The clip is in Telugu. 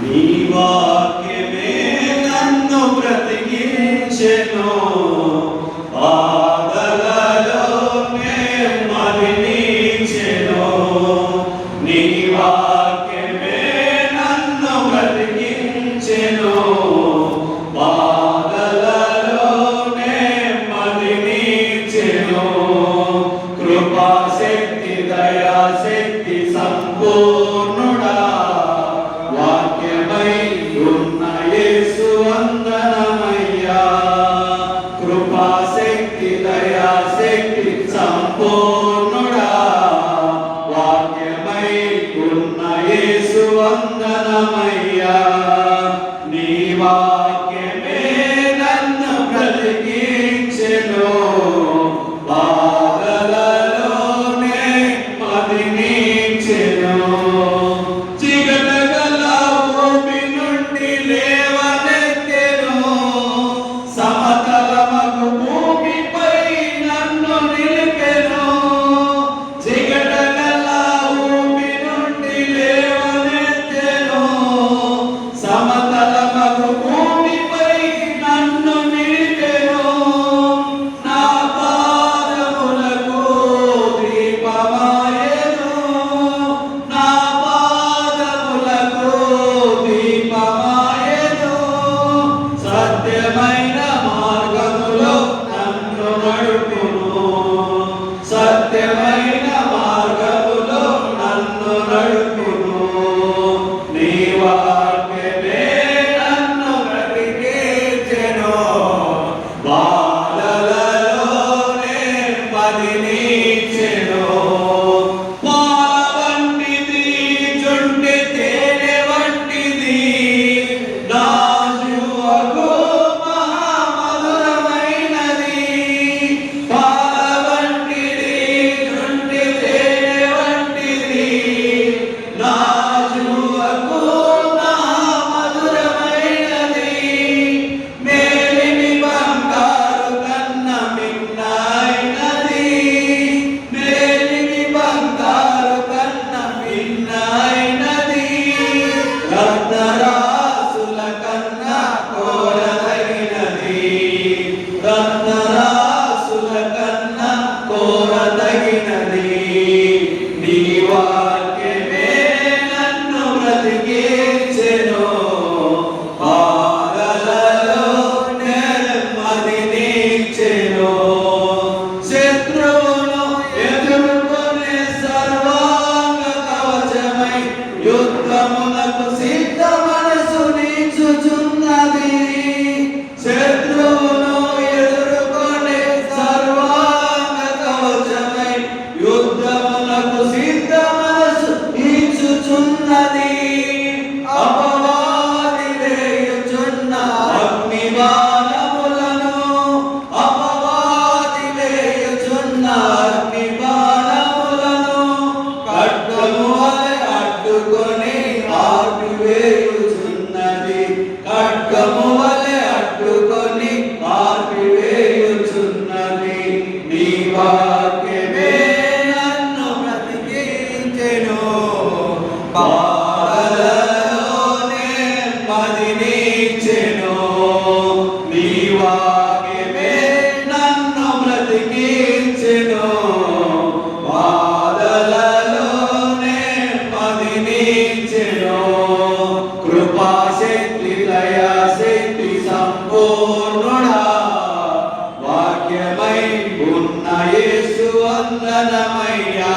నీ వాక్యమే నన్ను బ్రతికించెను, బాధలలోనే మదిలించెను. నీ వాక్యమే నన్ను బ్రతికించెను, బాధలలోనే మదిలించెను. కృపాశక్తి దయాశక్తి సంపూర్ణుడా, వాక్యమై ఉన్న యేసు వందనమయ్యా. కృపాశక్తి దయాశక్తి సంపూర్ణుడా, వాక్యమై ఉన్న యేసు వందనమయ్యా. నీ వాక్యమే నన్ను బ్రతికించెను, బాధలలోనే మదిలించెను. చిగటగల భూమి నుండి లేవనెత్తెను, సమతలమగు భూమిపై నన్ను నిలిపెను. చిగటగల భూమి నుండి లేవనెత్తెను, సమతలమగు భూమిపై నన్ను నిలిపెను. నా పాదములకు దీపమాయెను, నా పాదములకు దీపమాయెను. సత్యమైన మార్గములో నన్ను నడుపును, సత్యమైన మార్గములో నన్ను నడుపును. నీ వాక్యమే నన్ను బ్రతికించెను, బాధలలోనే మదిలించెను. పాల వంటిది జుంటి తేనె వంటిది, నా జీవకు మహామధురమైనది. పాల వంటిది జుంటి తేనె వంటిది, నా జీవకు మహామధురమైనది. మేలిమి బంగారు కన్నా మిన్నైనది, మేలిమి బంగారు కన్నా మిన్నైనది. రత్నరాసుల కన్నా కోరదగినది, రత్నరాసుల కన్నా కోరదగినది. నీ వాక్యమే నన్ను బ్రతికించెను, బాధలలోనే మదిలించెను. శత్రువును ఎదుర్కొనే సర్వాంగ కవచమై యుద్ధమునకు సిద్ధ మనసు నీచుచున్నది. శత్రువును ఎదుర్కొనే సర్వాంగ కవచమై యుద్ధమునకు సిద్ధ మనసు నీచుచున్నది. అపవాది వేయుచున్న అగ్ని బాణములను, అపవాది వేయుచున్న అగ్ని బాణములను ఖడ్గము వలె అడ్డుకొని ఆర్పివేయుచున్నది, ఖడ్గము వలె అడ్డుకొని ఆర్పివేయుచున్నది. నీ వాక్యమే నన్ను బ్రతికించెను, బాధలలోనే మదిలించెను. నీ వాక్యమే నన్ను బ్రతికించెను, బాధలలోనే మదిలించెను. కృపాశక్తి దయాశక్తి సంపూర్ణుడా, వాక్యమై ఉన్న యేసు వందనమయ్యా.